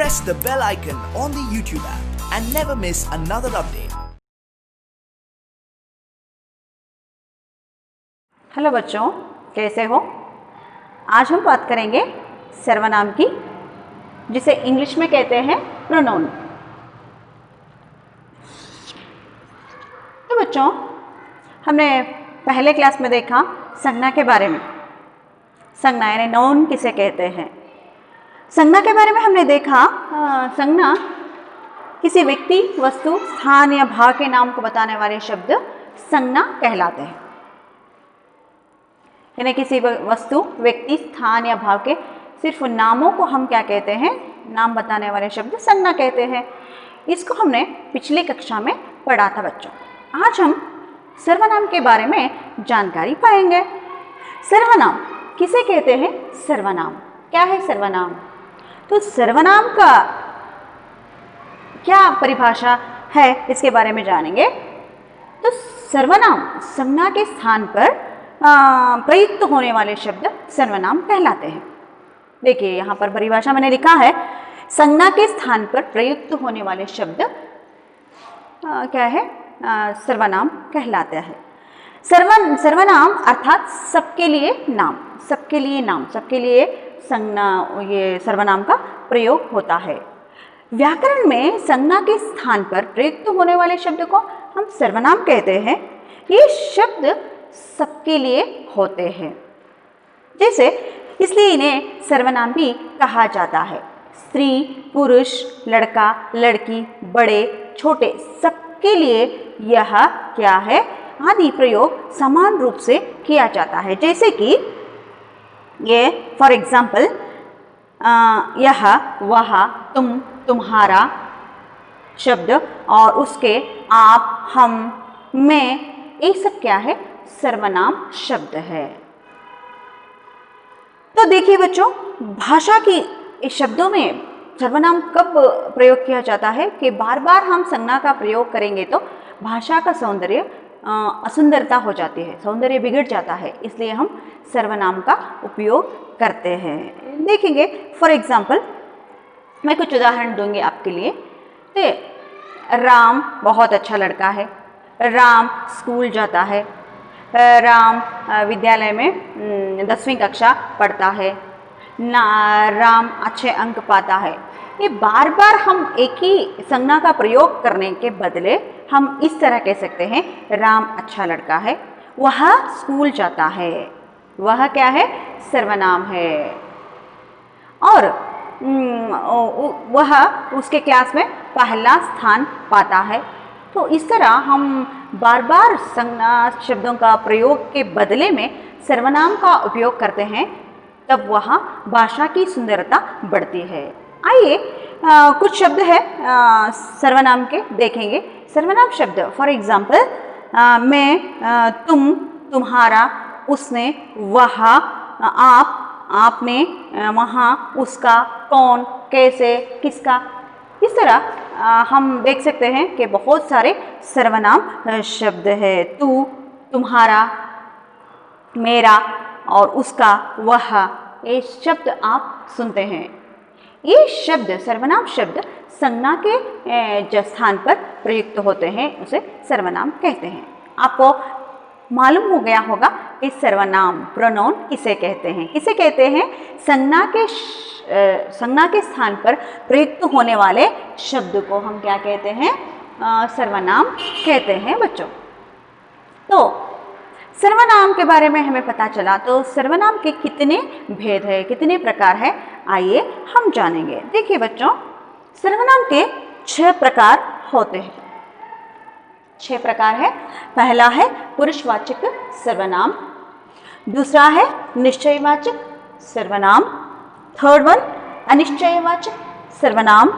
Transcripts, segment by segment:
press the bell icon on the YouTube app and never miss another update. Hello बच्चों, कैसे हो? आज हम बात करेंगे सर्वनाम की, जिसे इंग्लिश में कहते हैं प्रोनाउन। तो बच्चों, हमने पहले क्लास में देखा संज्ञा के बारे में। संज्ञा यानी नाउन किसे कहते हैं। संज्ञा के बारे में हमने देखा संज्ञा किसी व्यक्ति, वस्तु, स्थान या भाव के नाम को बताने वाले शब्द संज्ञा कहलाते हैं। यानी किसी वस्तु, व्यक्ति, स्थान या भाव के सिर्फ नामों को हम क्या कहते हैं? नाम बताने वाले शब्द संज्ञा कहते हैं। इसको हमने पिछली कक्षा में पढ़ा था बच्चों। आज हम सर्वनाम के बारे में जानकारी पाएंगे। सर्वनाम किसे कहते हैं? सर्वनाम क्या है? सर्वनाम तो सर्वनाम का क्या परिभाषा है, इसके बारे में जानेंगे। तो सर्वनाम संज्ञा के स्थान पर प्रयुक्त होने वाले शब्द सर्वनाम कहलाते हैं। देखिए यहाँ पर परिभाषा मैंने लिखा है, संज्ञा के स्थान पर प्रयुक्त होने वाले शब्द क्या है? सर्वनाम कहलाते हैं। सर्वनाम अर्थात सबके लिए नाम, सबके लिए नाम, सबके लिए संज्ञा, ये सर्वनाम का प्रयोग होता है। व्याकरण में संज्ञा के स्थान पर प्रयुक्त होने वाले शब्द को हम सर्वनाम कहते हैं। ये शब्द सबके लिए होते हैं, जैसे इसलिए इन्हें सर्वनाम भी कहा जाता है। स्त्री, पुरुष, लड़का, लड़की, बड़े, छोटे, सबके लिए यह क्या है? आदि प्रयोग समान रूप से किया जाता है। जैसे कि ये फॉर एग्जाम्पल यह, वह, तुम, तुम्हारा शब्द और उसके आप, हम, मैं, ये सब क्या है? सर्वनाम शब्द है। तो देखिए बच्चों, भाषा की इस शब्दों में सर्वनाम कब प्रयोग किया जाता है कि बार बार हम संज्ञा का प्रयोग करेंगे तो भाषा का सौंदर्य असुंदरता हो जाती है, सौंदर्य बिगड़ जाता है, इसलिए हम सर्वनाम का उपयोग करते हैं। देखेंगे फॉर एग्जाम्पल, मैं कुछ उदाहरण दूंगी आपके लिए। तो राम बहुत अच्छा लड़का है, राम स्कूल जाता है, राम विद्यालय में 10वीं कक्षा पढ़ता है, राम अच्छे अंक पाता है। ये बार बार हम एक ही संज्ञा का प्रयोग करने के बदले हम इस तरह कह सकते हैं, राम अच्छा लड़का है, वह स्कूल जाता है। वह क्या है? सर्वनाम है। और वह उसके क्लास में पहला स्थान पाता है। तो इस तरह हम बार बार संज्ञा शब्दों का प्रयोग के बदले में सर्वनाम का उपयोग करते हैं, तब वहाँ भाषा की सुंदरता बढ़ती है। आइए कुछ शब्द है सर्वनाम के देखेंगे। सर्वनाम शब्द फॉर एग्जाम्पल, मैं, तुम, तुम्हारा, उसने, वह, आप, आपने, वहाँ, उसका, कौन, कैसे, किसका। इस तरह हम देख सकते हैं कि बहुत सारे सर्वनाम शब्द है। तू, तुम्हारा, मेरा और उसका, वह, ये शब्द आप सुनते हैं। ये शब्द सर्वनाम शब्द संज्ञा के स्थान पर प्रयुक्त होते हैं, उसे सर्वनाम कहते हैं। आपको मालूम हो गया होगा कि सर्वनाम प्रोनाउन किसे कहते हैं? किसे कहते हैं? संज्ञा के स्थान पर प्रयुक्त होने वाले शब्द को हम क्या कहते हैं? सर्वनाम कहते हैं बच्चों। तो सर्वनाम के बारे में हमें पता चला। तो सर्वनाम के कितने भेद है, कितने प्रकार है, आइए हम जानेंगे। देखिए बच्चों, सर्वनाम के 6 प्रकार होते हैं। 6 प्रकार है। पहला है पुरुषवाचक सर्वनाम, दूसरा है निश्चयवाचक सर्वनाम, थर्ड वन अनिश्चयवाचक सर्वनाम,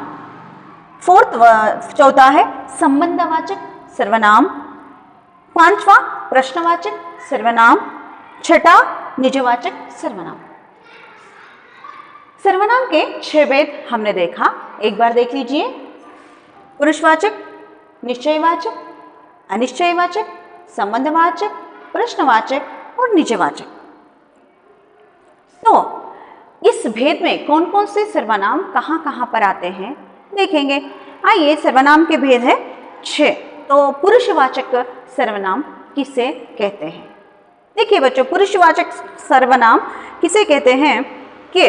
चौथा है संबंधवाचक सर्वनाम, पांचवा प्रश्नवाचक सर्वनाम, छठा निजवाचक सर्वनाम। सर्वनाम के 6 भेद हमने देखा, एक बार देख लीजिए। पुरुषवाचक, निश्चयवाचक, अनिश्चयवाचक, संबंधवाचक, प्रश्नवाचक और निजवाचक। तो इस भेद में कौन कौन से सर्वनाम कहाँ कहाँ पर आते हैं देखेंगे। आइए, सर्वनाम के भेद है 6। तो पुरुषवाचक सर्वनाम किसे कहते हैं? देखिए बच्चों, पुरुषवाचक सर्वनाम किसे कहते हैं कि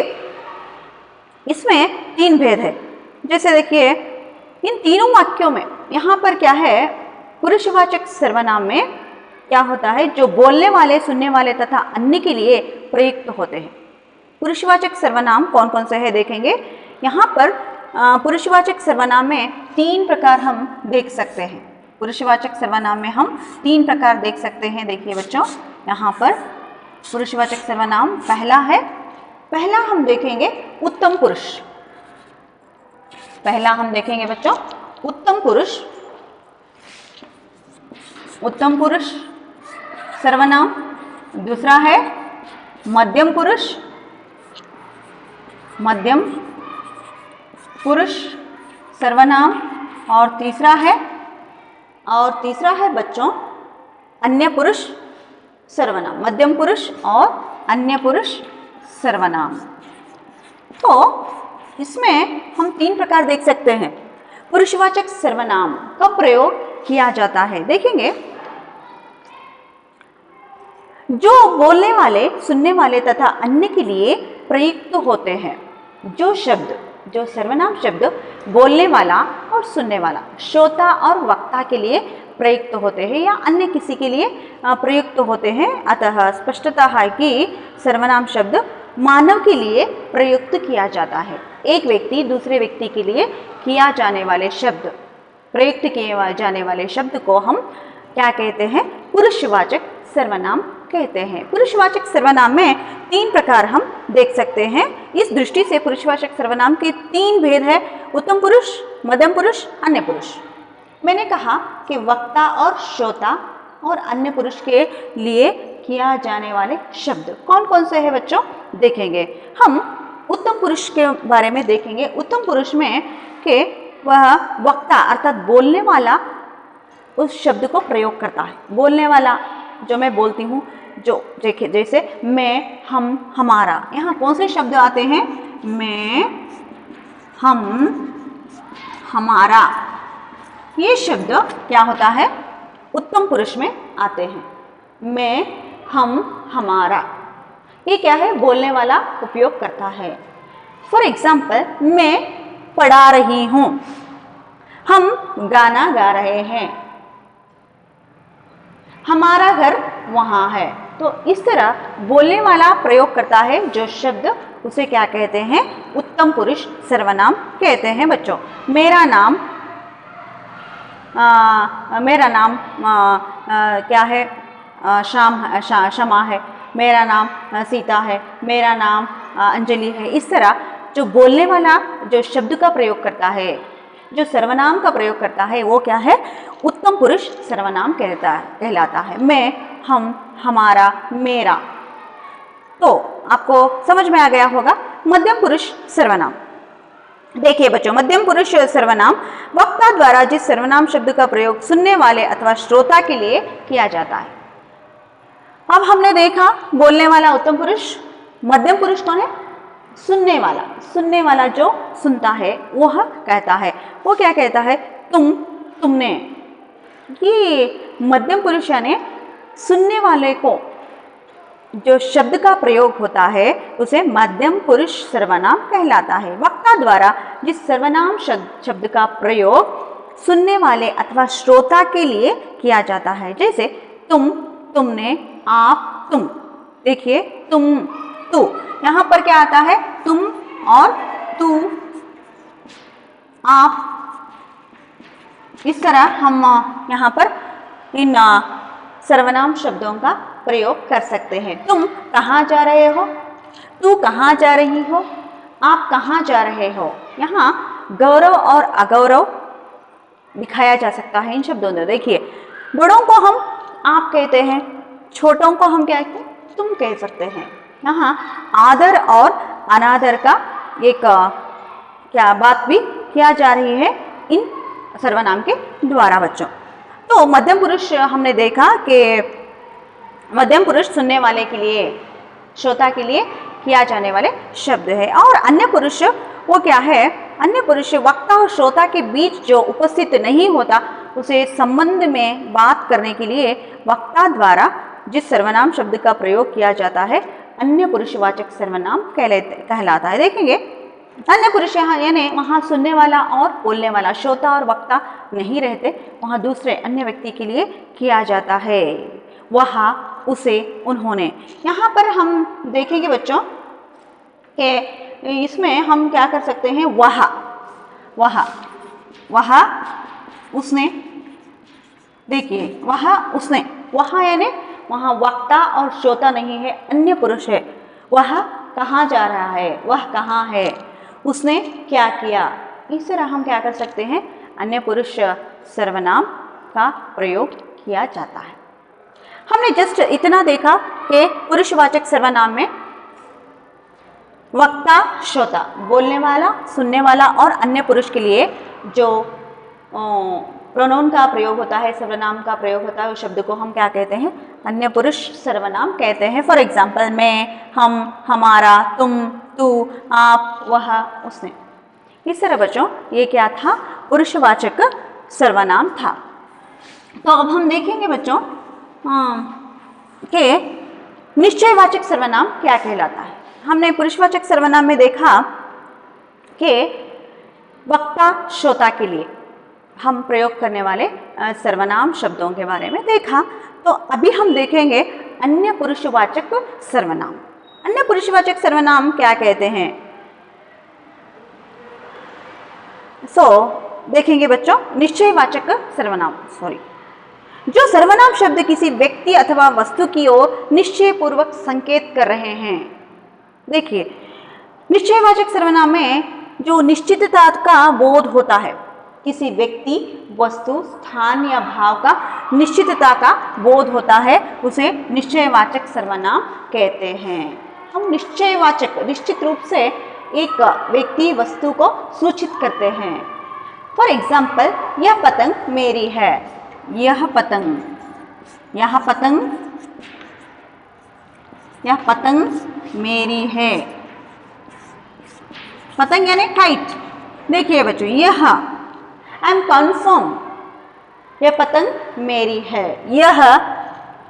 इसमें 3 भेद है। जैसे देखिए, इन तीनों वाक्यों में यहाँ पर क्या है, पुरुषवाचक सर्वनाम में क्या होता है, जो बोलने वाले, सुनने वाले तथा अन्य के लिए प्रयुक्त होते हैं। पुरुषवाचक सर्वनाम कौन कौन से है देखेंगे। यहाँ पर पुरुषवाचक सर्वनाम में 3 प्रकार हम देख सकते हैं। पुरुषवाचक सर्वनाम में हम 3 प्रकार देख सकते हैं। देखिए बच्चों, यहाँ पर पुरुषवाचक सर्वनाम पहला हम देखेंगे उत्तम पुरुष। पहला हम देखेंगे बच्चों उत्तम पुरुष सर्वनाम। दूसरा है मध्यम पुरुष सर्वनाम। और तीसरा है बच्चों अन्य पुरुष सर्वनाम, मध्यम पुरुष और अन्य पुरुष सर्वनाम। तो इसमें हम 3 प्रकार देख सकते हैं। पुरुषवाचक सर्वनाम का प्रयोग किया जाता है देखेंगे, जो बोलने वाले, सुनने वाले तथा अन्य के लिए प्रयुक्त होते हैं। जो सर्वनाम शब्द बोलने वाला और सुनने वाला, श्रोता और वक्ता के लिए प्रयुक्त होते हैं या अन्य किसी के लिए प्रयुक्त होते हैं। अतः स्पष्टता है कि सर्वनाम शब्द मानव के लिए प्रयुक्त किया जाता है। एक व्यक्ति दूसरे व्यक्ति के लिए किया जाने वाले शब्द, प्रयुक्त किए जाने वाले शब्द को हम क्या कहते हैं, पुरुषवाचक सर्वनाम कहते हैं। पुरुषवाचक सर्वनाम में 3 प्रकार हम देख सकते हैं। इस दृष्टि से पुरुषवाचक सर्वनाम के 3 भेद है, उत्तम पुरुष, मध्यम पुरुष, अन्य पुरुष। मैंने कहा कि वक्ता और श्रोता और अन्य पुरुष के लिए किया जाने वाले शब्द कौन कौन से हैं बच्चों देखेंगे। हम उत्तम पुरुष के बारे में देखेंगे। उत्तम पुरुष में कि वह वक्ता अर्थात बोलने वाला उस शब्द को प्रयोग करता है। बोलने वाला जो मैं बोलती हूँ, जो देखिए जैसे मैं, हम, हमारा, यहाँ कौन से शब्द आते हैं, मैं, हम, हमारा, ये शब्द क्या होता है, उत्तम पुरुष में आते हैं। मैं, हम, हमारा, ये क्या है, बोलने वाला उपयोग करता है। फॉर एग्जाम्पल, मैं पढ़ा रही हूँ, हम गाना गा रहे हैं, हमारा घर वहाँ है। तो इस तरह बोलने वाला प्रयोग करता है जो शब्द, उसे क्या कहते हैं, उत्तम पुरुष सर्वनाम कहते हैं बच्चों। मेरा नाम क्या है, शमा है, मेरा नाम सीता है, मेरा नाम अंजलि है। इस तरह जो बोलने वाला जो शब्द का प्रयोग करता है, जो सर्वनाम का प्रयोग करता है, वो क्या है, उत्तम पुरुष सर्वनाम कहलाता है। मैं, हम, हमारा, मेरा। तो आपको समझ में आ गया होगा। मध्यम पुरुष सर्वनाम देखिए बच्चों, मध्यम पुरुष सर्वनाम वक्ता द्वारा जिस सर्वनाम शब्द का प्रयोग सुनने वाले अथवा श्रोता के लिए किया जाता है। अब हमने देखा बोलने वाला उत्तम पुरुष, मध्यम पुरुष कौन है, सुनने वाला। सुनने वाला जो सुनता है वह कहता है, वो क्या कहता है, तुम, तुमने। ये मध्यम पुरुष यानी सुनने वाले को जो शब्द का प्रयोग होता है उसे मध्यम पुरुष सर्वनाम कहलाता है। वक्ता द्वारा जिस सर्वनाम शब्द का प्रयोग सुनने वाले अथवा श्रोता के लिए किया जाता है, जैसे तुम, तुमने, आप, तुम। देखिए तुम, तू, यहाँ पर क्या आता है, तुम और तू, आप। इस तरह हम यहाँ पर इन सर्वनाम शब्दों का प्रयोग कर सकते हैं। तुम कहाँ जा रहे हो, तू कहाँ जा रही हो, आप कहाँ जा रहे हो। यहाँ गौरव और अगौरव दिखाया जा सकता है इन शब्दों में। देखिए, बड़ों को हम आप कहते हैं, छोटों को हम क्या कहते हैं, तुम कह सकते हैं। यहाँ आदर और अनादर का एक क्या बात भी किया जा रही है इन सर्वनाम के द्वारा बच्चों। तो मध्यम पुरुष हमने देखा कि मध्यम पुरुष सुनने वाले के लिए, श्रोता के लिए किया जाने वाले शब्द है। और अन्य पुरुष वो क्या है? अन्य पुरुष वक्ता और श्रोता के बीच जो उपस्थित नहीं होता, उसे संबंध में बात करने के लिए वक्ता द्वारा जिस सर्वनाम शब्द का प्रयोग किया जाता है, अन्य पुरुषवाचक सर्वनाम कहलाता है। देखेंगे अन्य पुरुष यहाँ यानी वहाँ सुनने वाला और बोलने वाला, श्रोता और वक्ता नहीं रहते, वहाँ दूसरे अन्य व्यक्ति के लिए किया जाता है। वह, उसे, उन्होंने। यहाँ पर हम देखेंगे बच्चों कि इसमें हम क्या कर सकते हैं? वह, उसने। देखिए उसने, वह यानी वहाँ वक्ता और श्रोता नहीं है, अन्य पुरुष है। वह कहाँ जा रहा है? वह कहाँ है? उसने क्या किया? इस तरह हम क्या कर सकते हैं? अन्य पुरुष सर्वनाम का प्रयोग किया जाता है। हमने जस्ट इतना देखा कि पुरुषवाचक सर्वनाम में वक्ता, श्रोता, बोलने वाला, सुनने वाला और अन्य पुरुष के लिए जो प्रोनाउन का प्रयोग होता है, सर्वनाम का प्रयोग होता है, उस शब्द को हम क्या कहते हैं? अन्य पुरुष सर्वनाम कहते हैं। फॉर एग्जाम्पल, मैं, हम, हमारा, तुम, तू, आप, वह, उसने। इस तरह बच्चों ये क्या था? पुरुषवाचक सर्वनाम था। तो अब हम देखेंगे बच्चों कि निश्चयवाचक सर्वनाम क्या कहलाता है। हमने पुरुषवाचक सर्वनाम में देखा कि वक्ता, श्रोता के लिए हम प्रयोग करने वाले सर्वनाम शब्दों के बारे में देखा। तो अभी हम देखेंगे अन्य पुरुषवाचक सर्वनाम। अन्य पुरुषवाचक सर्वनाम क्या कहते हैं? देखेंगे बच्चों निश्चयवाचक सर्वनाम, जो सर्वनाम शब्द किसी व्यक्ति अथवा वस्तु की ओर निश्चय पूर्वक संकेत कर रहे हैं। देखिए निश्चयवाचक सर्वनाम में जो निश्चितता का बोध होता है, किसी व्यक्ति, वस्तु, स्थान या भाव का निश्चितता का बोध होता है, उसे निश्चयवाचक सर्वनाम कहते हैं। हम निश्चयवाचक निश्चित रूप से एक व्यक्ति, वस्तु को सूचित करते हैं। फॉर एग्जाम्पल, यह पतंग मेरी है। यह पतंग, यह पतंग, यह पतंग मेरी है। पतंग यानी काइट। देखिए बच्चों, यह आई एम कन्फर्म, यह पतंग मेरी है। यह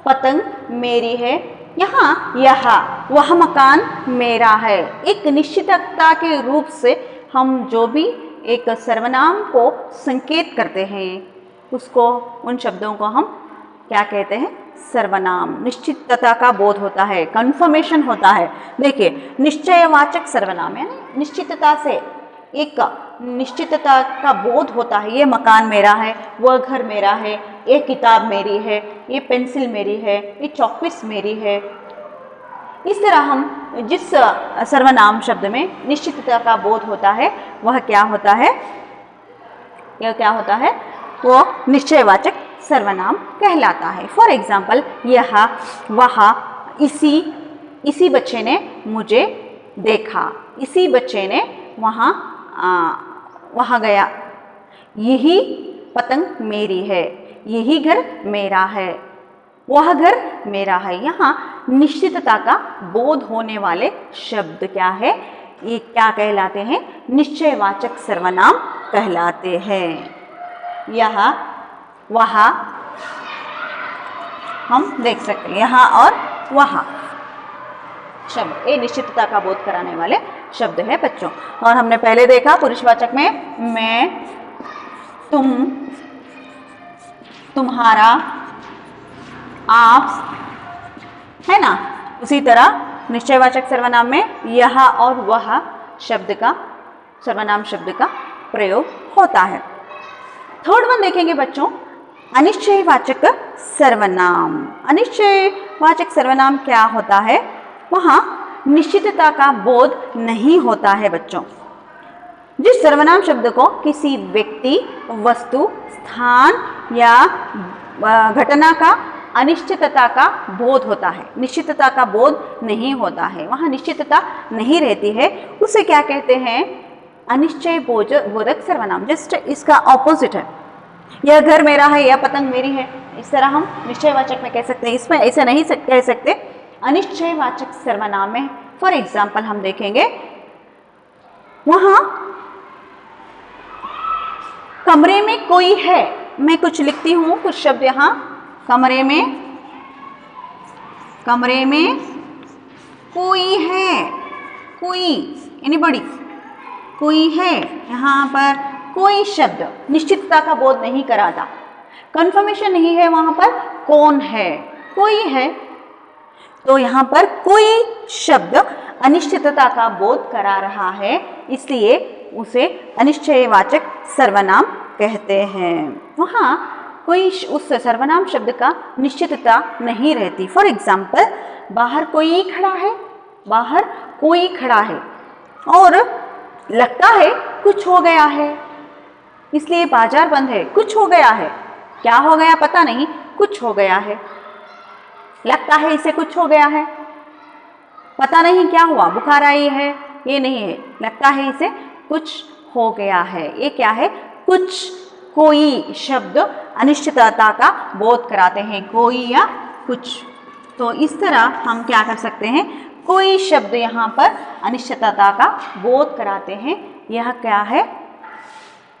पतंग मेरी है। यहाँ यह, वह मकान मेरा है। एक निश्चितता के रूप से हम जो भी एक सर्वनाम को संकेत करते हैं, उसको, उन शब्दों को हम क्या कहते हैं? सर्वनाम। निश्चितता का बोध होता है, कंफर्मेशन होता है। देखिए निश्चयवाचक सर्वनाम है, निश्चितता से एक निश्चितता का बोध होता है। ये मकान मेरा है, वह घर मेरा है, ये किताब मेरी है, ये पेंसिल मेरी है, ये चॉकपीस मेरी है। इस तरह हम जिस सर्वनाम शब्द में निश्चितता का बोध होता है, वह क्या होता है? यह क्या होता है? वो निश्चयवाचक सर्वनाम कहलाता है। फॉर एग्जाम्पल, यह, वह, इसी बच्चे ने मुझे देखा। इसी बच्चे ने वहाँ गया। यही पतंग मेरी है। यही घर मेरा है। वह घर मेरा है। यहाँ निश्चितता का बोध होने वाले शब्द क्या है? ये क्या कहलाते हैं? निश्चयवाचक सर्वनाम कहलाते हैं। यह, वहाँ हम देख सकते हैं, यहाँ और वहाँ शब्द ये निश्चितता का बोध कराने वाले शब्द है बच्चों। और हमने पहले देखा पुरुषवाचक में मैं, तुम, तुम्हारा, आप, है ना। उसी तरह निश्चयवाचक सर्वनाम में यह और वह शब्द का, सर्वनाम शब्द का प्रयोग होता है। थर्ड वन देखेंगे बच्चों, अनिश्चयवाचक सर्वनाम। अनिश्चयवाचक सर्वनाम क्या होता है? वहाँ निश्चितता का बोध नहीं होता है बच्चों। जिस सर्वनाम शब्द को किसी व्यक्ति, वस्तु, स्थान या घटना का अनिश्चितता का बोध होता है, निश्चितता का बोध नहीं होता है, वहाँ निश्चितता नहीं रहती है, उसे क्या कहते हैं? अनिश्चय बोधक सर्वनाम। जस्ट इसका ऑपोजिट है। यह घर मेरा है, यह पतंग मेरी है, इस तरह हम निश्चयवाचक में कह सकते हैं। इसमें ऐसे नहीं कह सकते। अनिश्चयवाचक सर्वनाम में फॉर एग्जाम्पल हम देखेंगे वहां कमरे में कोई है, मैं कुछ लिखती हूं, कुछ शब्द यहां, कमरे में कोई है, कोई एनीबॉडी, कोई है, यहाँ पर कोई शब्द निश्चितता का बोध नहीं कराता, कंफर्मेशन नहीं है वहां पर कौन है, कोई है, तो यहाँ पर कोई शब्द अनिश्चितता का बोध करा रहा है, इसलिए उसे अनिश्चयवाचक सर्वनाम कहते हैं। वहाँ कोई उस सर्वनाम शब्द का निश्चितता नहीं रहती। फॉर एग्जाम्पल बाहर कोई खड़ा है, बाहर कोई खड़ा है और लगता है कुछ हो गया है, इसलिए बाजार बंद है, कुछ हो गया है, क्या हो गया पता नहीं, कुछ हो गया है, लगता है इसे कुछ हो गया है, पता नहीं क्या हुआ, बुखार आई है, ये नहीं है, लगता है इसे कुछ हो गया है, ये क्या है, कुछ, कोई शब्द अनिश्चितता का बोध कराते हैं, कोई या कुछ। तो इस तरह हम क्या कर सकते हैं, कोई शब्द यहाँ पर अनिश्चितता का बोध कराते हैं, यह क्या है,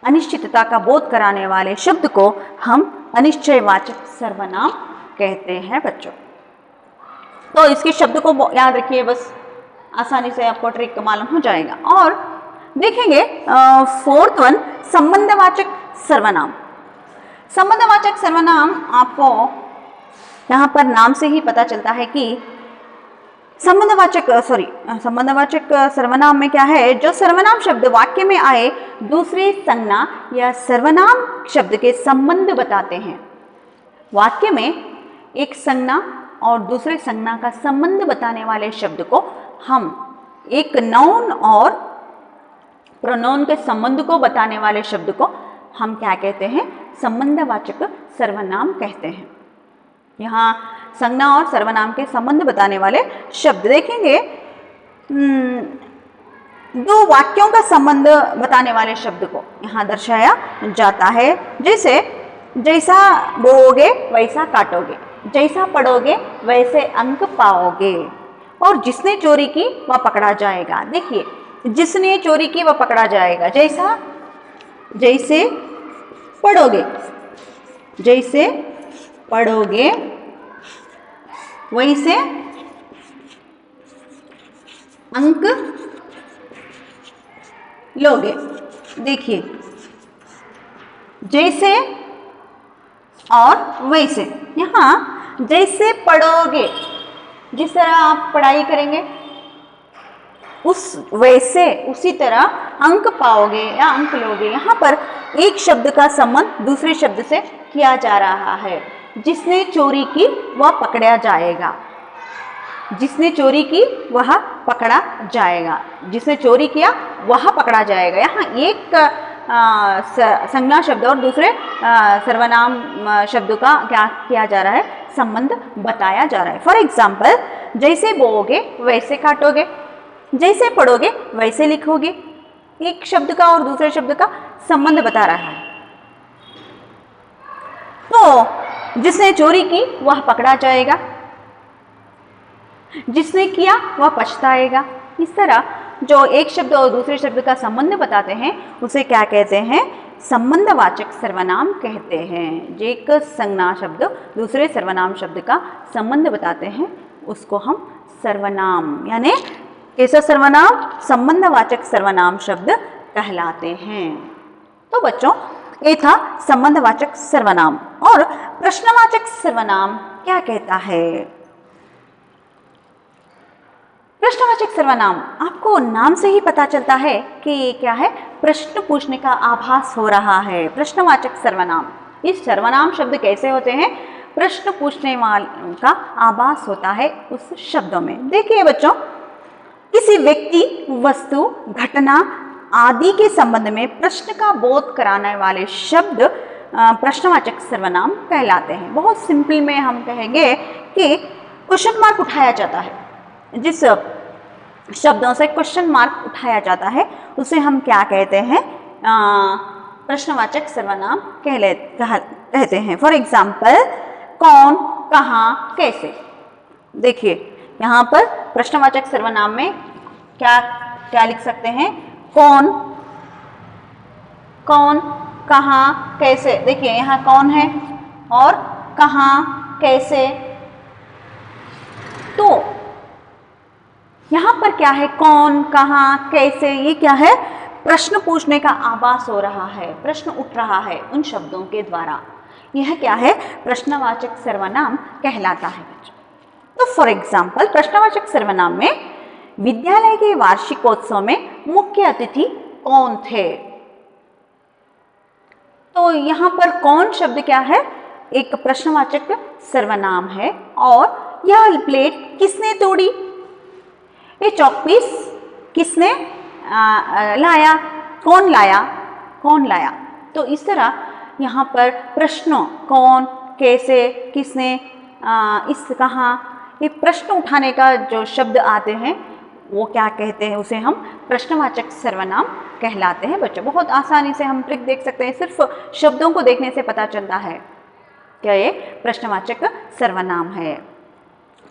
अनिश्चितता का बोध कराने वाले शब्द को हम अनिश्चयवाचक सर्वनाम कहते हैं बच्चों। तो इसके शब्द को याद रखिए, बस आसानी से आपको ट्रिक मालूम हो जाएगा। और देखेंगे फोर्थ वन, संबंधवाचक सर्वनाम। संबंधवाचक सर्वनाम आपको यहाँ पर नाम से ही पता चलता है कि संबंधवाचक सर्वनाम में क्या है, जो सर्वनाम शब्द वाक्य में आए दूसरे संज्ञा या सर्वनाम शब्द के संबंध बताते हैं। वाक्य में एक संज्ञा और दूसरे संज्ञा का संबंध बताने वाले शब्द को हम एक नाउन और प्रोनाउन के संबंध को बताने वाले शब्द को हम क्या कहते हैं, संबंधवाचक सर्वनाम कहते हैं। यहाँ संज्ञा और सर्वनाम के संबंध बताने वाले शब्द देखेंगे, दो वाक्यों का संबंध बताने वाले शब्द को यहाँ दर्शाया जाता है, जैसे जैसा बोओगे वैसा काटोगे, जैसा पढ़ोगे वैसे अंक पाओगे, और जिसने चोरी की वह पकड़ा जाएगा। देखिए, जिसने चोरी की वह पकड़ा जाएगा, जैसा, जैसे पढ़ोगे, जैसे पढ़ोगे वैसे अंक लोगे। देखिए, जैसे और वैसे, यहाँ जैसे पढ़ोगे, जिस तरह आप पढ़ाई करेंगे वैसे उसी तरह अंक पाओगे या अंक लोगे। यहाँ पर एक शब्द का संबंध दूसरे शब्द से किया जा रहा है। जिसने चोरी की वह पकड़ा जाएगा, जिसने चोरी की वह पकड़ा जाएगा, जिसने चोरी किया वह पकड़ा जाएगा। यहाँ एक संज्ञा शब्द और दूसरे सर्वनाम शब्द का क्या किया जा रहा है, संबंध बताया जा रहा है। फॉर एग्जाम्पल, जैसे बोओगे वैसे काटोगे, जैसे पढ़ोगे वैसे लिखोगे। एक शब्द का और दूसरे शब्द का संबंध बता रहा है। तो जिसने चोरी की वह पकड़ा जाएगा, जिसने किया वह पछताएगा। इस तरह जो एक शब्द और दूसरे शब्द का संबंध बताते हैं उसे क्या कहते हैं, संबंधवाचक सर्वनाम कहते हैं। जो एक संज्ञा शब्द दूसरे सर्वनाम शब्द का संबंध बताते हैं उसको हम सर्वनाम, यानी कैसा सर्वनाम, संबंधवाचक सर्वनाम शब्द कहलाते हैं। तो बच्चों, ये था संबंधवाचक सर्वनाम। और प्रश्नवाचक सर्वनाम क्या कहता है? प्रश्नवाचक सर्वनाम आपको नाम से ही पता चलता है कि क्या है, प्रश्न पूछने का आभास हो रहा है। प्रश्नवाचक सर्वनाम, इस सर्वनाम शब्द कैसे होते हैं, प्रश्न पूछने वाले का आभास होता है उस शब्दों में। देखिए बच्चों, किसी व्यक्ति, वस्तु, घटना आदि के संबंध में प्रश्न का बोध कराने वाले शब्द प्रश्नवाचक सर्वनाम कहलाते हैं। बहुत सिंपल में हम कहेंगे कि क्वेश्चन मार्क उठाया जाता है, जिस शब्दों से क्वेश्चन मार्क उठाया जाता है उसे हम क्या कहते हैं, प्रश्नवाचक सर्वनाम कहते हैं। फॉर एग्जाम्पल, कौन, कहाँ, कैसे। देखिए यहाँ पर प्रश्नवाचक सर्वनाम में क्या क्या लिख सकते हैं? कौन, कौन, कहाँ, कैसे। देखिए यहाँ कौन है और कहाँ, कैसे। तो यहाँ पर क्या है? कौन, कहाँ, कैसे। ये क्या है? प्रश्न पूछने का आभास हो रहा है, प्रश्न उठ रहा है उन शब्दों के द्वारा। यह क्या है? प्रश्नवाचक सर्वनाम कहलाता है। तो फॉर एग्जाम्पल प्रश्नवाचक सर्वनाम में विद्यालय के वार्षिकोत्सव में मुख्य अतिथि कौन थे? तो यहाँ पर कौन शब्द क्या है? एक प्रश्नवाचक सर्वनाम है। और यह प्लेट किसने तोड़ी? ये चॉकपीस किसने लाया? कौन लाया? कौन लाया? तो इस तरह यहाँ पर प्रश्नों कौन, कैसे, किसने, इस, कहाँ, ये प्रश्न उठाने का जो शब्द आते हैं वो क्या कहते हैं? उसे हम प्रश्नवाचक सर्वनाम कहलाते हैं। बच्चों बहुत आसानी से हम ट्रिक देख सकते हैं, सिर्फ शब्दों को देखने से पता चलता है क्या ये प्रश्नवाचक सर्वनाम है।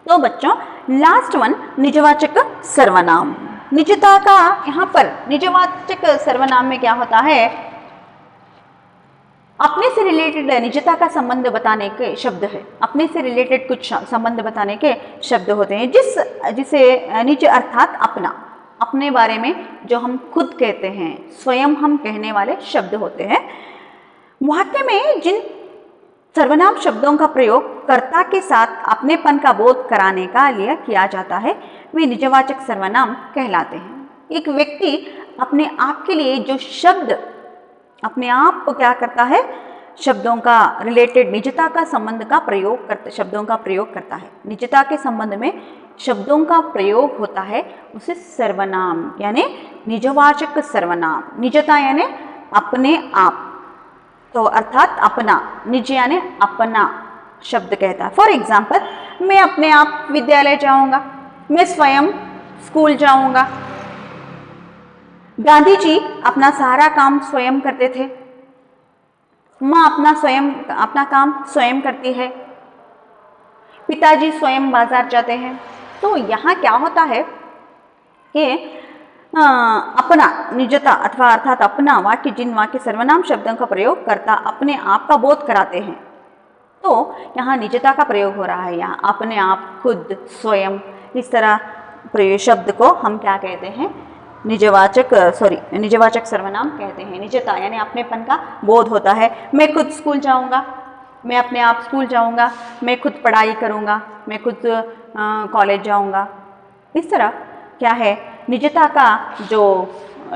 तो बच्चों लास्ट वन निजवाचक सर्वनाम। निजता का यहाँ पर निजवाचक सर्वनाम में क्या होता है? अपने से रिलेटेड निजता का संबंध बताने के शब्द है। अपने से रिलेटेड कुछ संबंध बताने के शब्द होते हैं जिसे निज अर्थात अपना, अपने बारे में जो हम खुद कहते हैं, स्वयं हम कहने वाले शब्द होते हैं। वाक्य में जिन सर्वनाम शब्दों का प्रयोग कर्ता के साथ अपनेपन का बोध कराने का लिए किया जाता है वे निजवाचक सर्वनाम कहलाते हैं। एक व्यक्ति अपने आप के लिए जो शब्द अपने आप को क्या करता है? शब्दों का रिलेटेड निजता का संबंध का प्रयोग करता, शब्दों का प्रयोग करता है। निजता के संबंध में शब्दों का प्रयोग होता है उसे सर्वनाम यानी निजवाचक सर्वनाम। निजता यानी अपने आप, तो अर्थात अपना, निज यानी अपना शब्द कहता है। फॉर एग्जाम्पल मैं अपने आप विद्यालय जाऊंगा, मैं स्वयं स्कूल जाऊंगा। गांधी जी अपना सारा काम स्वयं करते थे। माँ अपना काम स्वयं करती है। पिताजी स्वयं बाजार जाते हैं। तो यहाँ क्या होता है कि अपना, निजता अथवा अर्थात अपना वाक्य जिन वाक्य सर्वनाम शब्दों का प्रयोग करता अपने आप का बोध कराते हैं, तो यहाँ निजता का प्रयोग हो रहा है। यहाँ अपने आप, खुद, स्वयं, इस तरह शब्द को हम क्या कहते हैं? निजवाचक सर्वनाम कहते हैं। निजता यानी अपनेपन का बोध होता है। मैं खुद स्कूल जाऊंगा, मैं अपने आप स्कूल जाऊंगा, मैं खुद पढ़ाई करूंगा, मैं खुद कॉलेज जाऊंगा। इस तरह क्या है? निजता का जो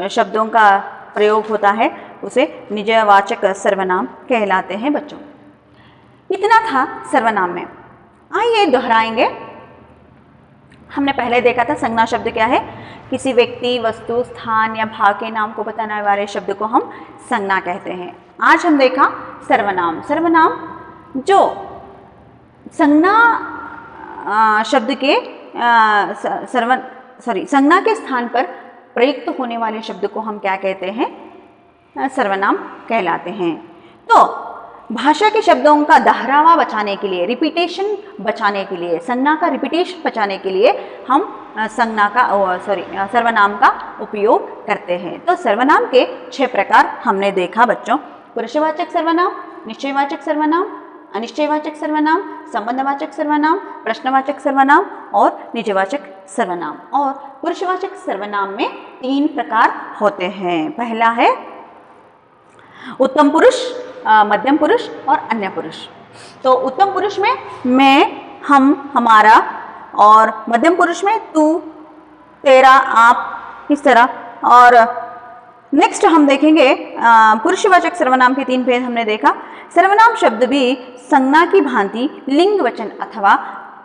शब्दों का प्रयोग होता है उसे निजवाचक सर्वनाम कहलाते हैं। बच्चों इतना था सर्वनाम में। आइए दोहराएंगे। हमने पहले देखा था संज्ञा शब्द क्या है? किसी व्यक्ति, वस्तु, स्थान या भाव के नाम को बताने वाले शब्द को हम संज्ञा कहते हैं। आज हम देखा सर्वनाम। सर्वनाम जो संज्ञा शब्द के संज्ञा के स्थान पर प्रयुक्त होने वाले शब्द को हम क्या कहते हैं? सर्वनाम कहलाते हैं। तो भाषा के शब्दों का दोहरावा बचाने के लिए, रिपीटेशन बचाने के लिए, संज्ञा का रिपीटेशन बचाने के लिए हम सर्वनाम का उपयोग करते हैं। तो सर्वनाम के 6 प्रकार हमने देखा बच्चों। पुरुषवाचक सर्वनाम, निश्चयवाचक सर्वनाम, अनिश्चयवाचक सर्वनाम, संबंधवाचक सर्वनाम, प्रश्नवाचक सर्वनाम और निजवाचक सर्वनाम। और पुरुषवाचक सर्वनाम में 3 प्रकार होते हैं। पहला है उत्तम पुरुष, मध्यम पुरुष और अन्य पुरुष। तो उत्तम पुरुष में मैं, हम, हमारा, और मध्यम पुरुष में तू, तेरा, आप, इस तरह। और नेक्स्ट हम देखेंगे पुरुषवाचक सर्वनाम के 3 भेद हमने देखा। सर्वनाम शब्द भी संज्ञा की भांति लिंग वचन अथवा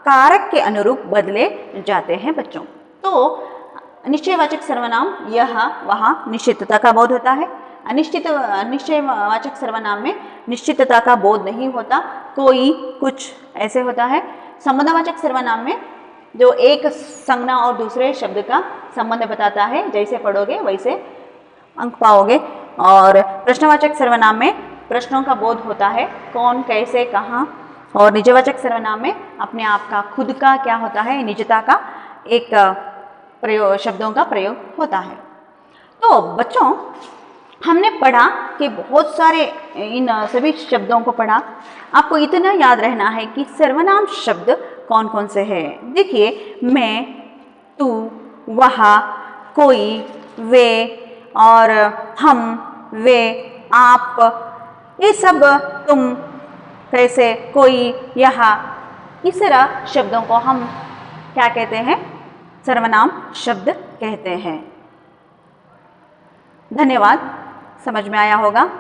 कारक के अनुरूप बदले जाते हैं बच्चों। तो निश्चयवाचक सर्वनाम यह वहाँ निश्चितता का बोध होता है। निश्चयवाचक सर्वनाम में निश्चितता का बोध नहीं होता, कोई, कुछ ऐसे होता है। संबंधवाचक सर्वनाम में जो एक संज्ञा और दूसरे शब्द का संबंध बताता है, जैसे पढ़ोगे वैसे अंक पाओगे। और प्रश्नवाचक सर्वनाम में प्रश्नों का बोध होता है, कौन, कैसे, कहाँ। और निजवाचक सर्वनाम में अपने आप का, खुद का क्या होता है? निजता का एक शब्दों का प्रयोग होता है। तो बच्चों, हमने पढ़ा कि बहुत सारे इन सभी शब्दों को पढ़ा। आपको इतना याद रहना है कि सर्वनाम शब्द कौन कौन से हैं। देखिए, मैं, तू, वह, कोई, वे और हम, वे, आप, ये सब, तुम, कैसे, कोई, यह, इस तरह शब्दों को हम क्या कहते हैं? सर्वनाम शब्द कहते हैं। धन्यवाद। समझ में आया होगा।